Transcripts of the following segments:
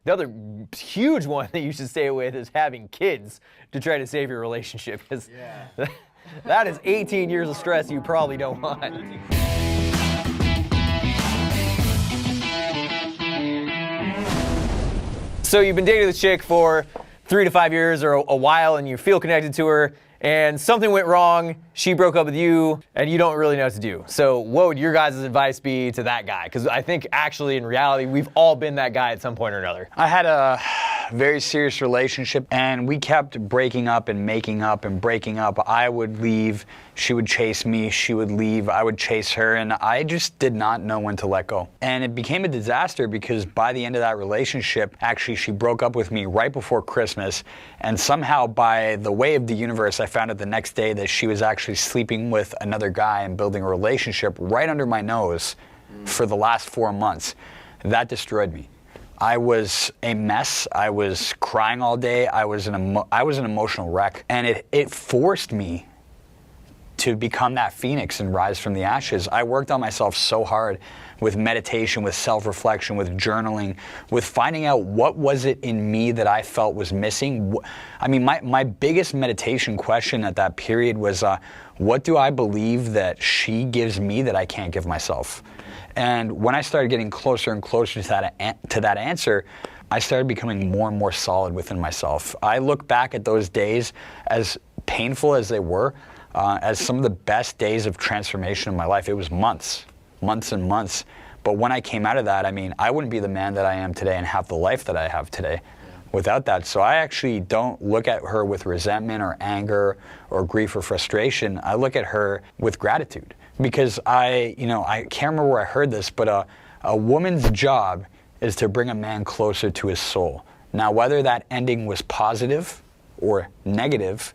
The other huge one that you should stay away with is having kids to try to save your relationship, because that is 18 years of stress you probably don't want. So you've been dating this chick for 3 to 5 years or a while, and you feel connected to her, and something went wrong, she broke up with you, and you don't really know what to do. So what would your guys' advice be to that guy? Because I think actually in reality, we've all been that guy at some point or another. I had a very serious relationship, and we kept breaking up and making up and breaking up. I would leave, she would chase me, she would leave, I would chase her, and I just did not know when to let go. And it became a disaster because by the end of that relationship, actually she broke up with me right before Christmas, and somehow by the way of the universe, I found out the next day that she was actually sleeping with another guy and building a relationship right under my nose for the last 4 months. That destroyed me. I was a mess. I was crying all day. I was an emotional wreck. And it forced me to become that phoenix and rise from the ashes. I worked on myself so hard with meditation, with self-reflection, with journaling, with finding out what was it in me that I felt was missing. I mean, my biggest meditation question at that period was, what do I believe that she gives me that I can't give myself? And when I started getting closer and closer to that answer, I started becoming more and more solid within myself. I look back at those days, as painful as they were, as some of the best days of transformation in my life. It was months and months. But when I came out of that, I mean, I wouldn't be the man that I am today and have the life that I have today without that. So I actually don't look at her with resentment or anger or grief or frustration. I look at her with gratitude. Because I can't remember where I heard this, but a woman's job is to bring a man closer to his soul. Now, whether that ending was positive or negative,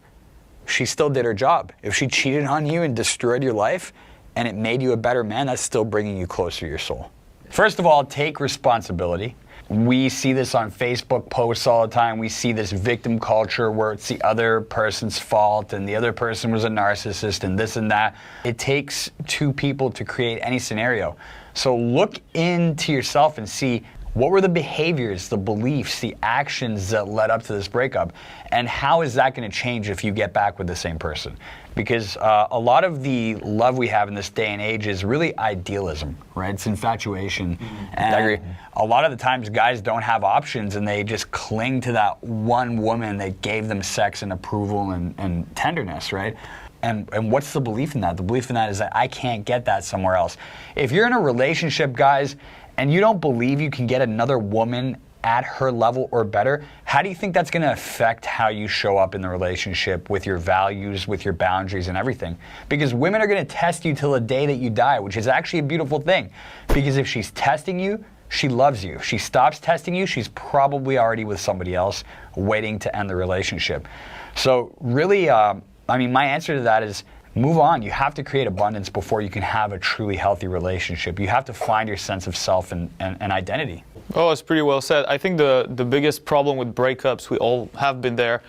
she still did her job. If she cheated on you and destroyed your life and it made you a better man, that's still bringing you closer to your soul. First of all, take responsibility. We see this on Facebook posts all the time. We see this victim culture where it's the other person's fault and the other person was a narcissist and this and that. It takes two people to create any scenario. So look into yourself and see what were the behaviors, the beliefs, the actions that led up to this breakup, and how is that going to change if you get back with the same person? Because a lot of the love we have in this day and age is really idealism, right? It's infatuation. And I agree. A lot of the times guys don't have options and they just cling to that one woman that gave them sex and approval and tenderness, right? And what's the belief in that? The belief in that is that I can't get that somewhere else. If you're in a relationship, guys, and you don't believe you can get another woman at her level or better, how do you think that's going to affect how you show up in the relationship with your values, with your boundaries and everything? Because women are going to test you till the day that you die, which is actually a beautiful thing. Because if she's testing you, she loves you. If she stops testing you, she's probably already with somebody else waiting to end the relationship. So really, my answer to that is move on. You have to create abundance before you can have a truly healthy relationship. You have to find your sense of self and identity. Oh, it's pretty well said. I think the biggest problem with breakups, we all have been there,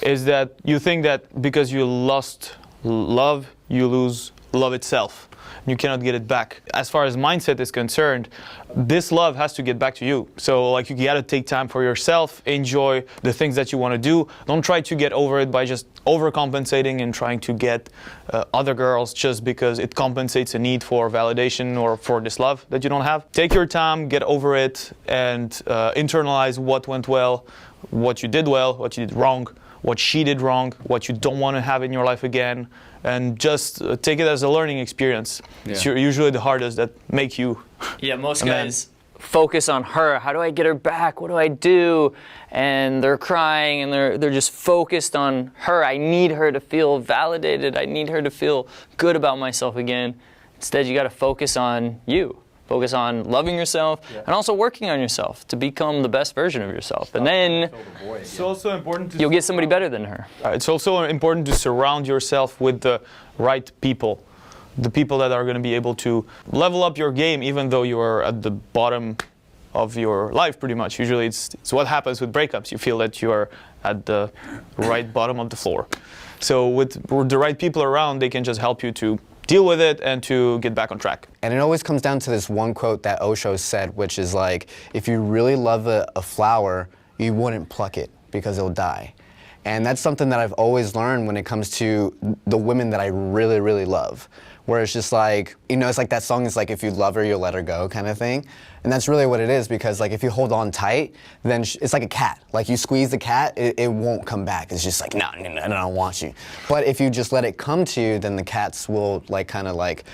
is that you think that because you lost love, you lose love itself. You cannot get it back. As far as mindset is concerned, this love has to get back to you. So like you gotta take time for yourself, enjoy the things that you want to do. Don't try to get over it by just overcompensating and trying to get other girls just because it compensates a need for validation or for this love that you don't have. Take your time, get over it, and internalize what went well, what you did well, what you did wrong, what she did wrong, what you don't want to have in your life again, and just take it as a learning experience. Yeah. It's usually the hardest that make you most guys focus on her. How do I get her back? What do I do? And they're crying and they're just focused on her. I need her to feel validated. I need her to feel good about myself again. Instead, you got to focus on you. Focus on loving yourself and also working on yourself to become the best version of yourself. And then it's also important to you'll get somebody better than her. It's also important to surround yourself with the right people. The people that are going to be able to level up your game even though you are at the bottom of your life pretty much. Usually it's what happens with breakups. You feel that you are at the right bottom of the floor. So with the right people around, they can just help you to deal with it and to get back on track. And it always comes down to this one quote that Osho said, which is like, if you really love a flower, you wouldn't pluck it because it'll die. And that's something that I've always learned when it comes to the women that I really, really love. Where it's just like, you know, it's like that song is like, if you love her, you'll let her go kind of thing. And that's really what it is, because like if you hold on tight, then it's like a cat. Like you squeeze the cat, it won't come back. It's just like, no, I don't want you. But if you just let it come to you, then the cats will like kind of like,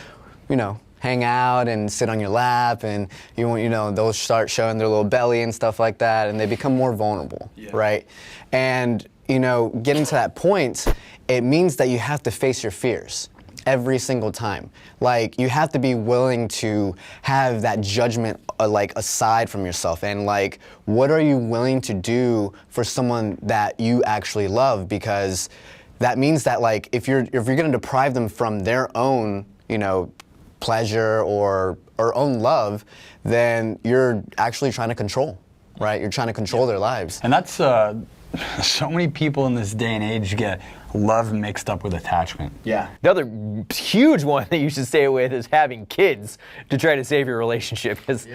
you know, hang out and sit on your lap, and you know, they'll start showing their little belly and stuff like that, and they become more vulnerable, right? And you know, getting to that point, it means that you have to face your fears every single time. Like you have to be willing to have that judgment like aside from yourself, and like what are you willing to do for someone that you actually love, because that means that like if you're going to deprive them from their own, you know, pleasure or own love, then you're actually trying to control, right? You're trying to control their lives. And that's so many people in this day and age get love mixed up with attachment. Yeah. The other huge one that you should stay with is having kids to try to save your relationship, because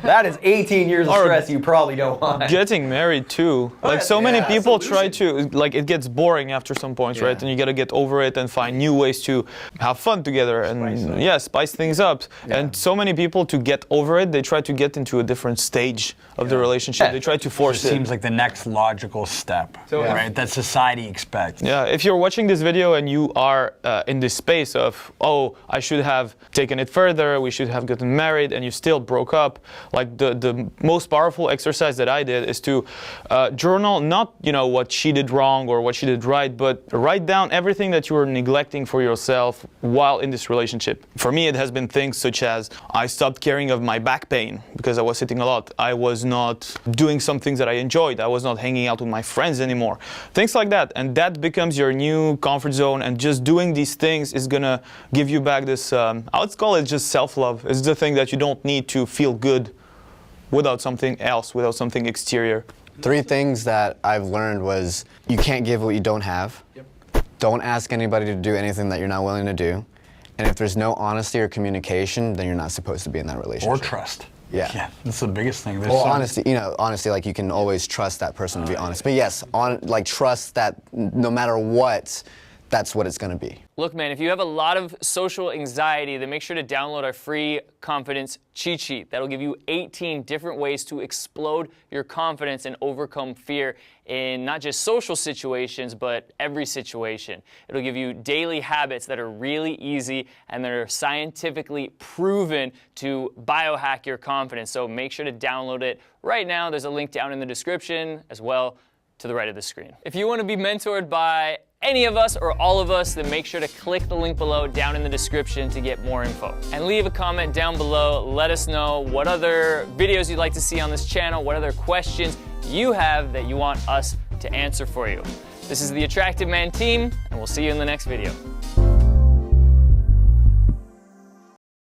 that is 18 years of stress you probably don't want. Getting married too. Like so many people try to, like it gets boring after some points, right? And you gotta get over it and find new ways to have fun together and spice things up. And so many people, to get over it, they try to get into a different stage of the relationship. They try to force It it. seems like the next logical step, right? That society expects. Yeah, if you're watching this video and you are in this space of, oh, I should have taken it further, we should have gotten married, and you still broke up, like the most powerful exercise that I did is to journal, not what she did wrong or what she did right, but write down everything that you were neglecting for yourself while in this relationship. For me, it has been things such as I stopped caring of my back pain because I was sitting a lot. I was not doing some things that I enjoyed. I was not hanging out with my friends anymore. Things like that. And that becomes your new comfort zone. And just doing these things is going to give you back this, I would call it just self-love. It's the thing that you don't need to feel good without something else, without something exterior. 3 things that I've learned was you can't give what you don't have. Don't ask anybody to do anything that you're not willing to do. And if there's no honesty or communication, then you're not supposed to be in that relationship. Or trust. Yeah. That's the biggest thing. Well, honesty, like you can always trust that person to be honest. But yes, trust that no matter what, that's what it's going to be. Look, man, if you have a lot of social anxiety, then make sure to download our free confidence cheat sheet. That'll give you 18 different ways to explode your confidence and overcome fear in not just social situations, but every situation. It'll give you daily habits that are really easy and that are scientifically proven to biohack your confidence. So make sure to download it right now. There's a link down in the description as well to the right of the screen. If you want to be mentored by any of us or all of us, then make sure to click the link below down in the description to get more info. And leave a comment down below. Let us know what other videos you'd like to see on this channel, what other questions you have that you want us to answer for you. This is the Attractive Man team, and we'll see you in the next video.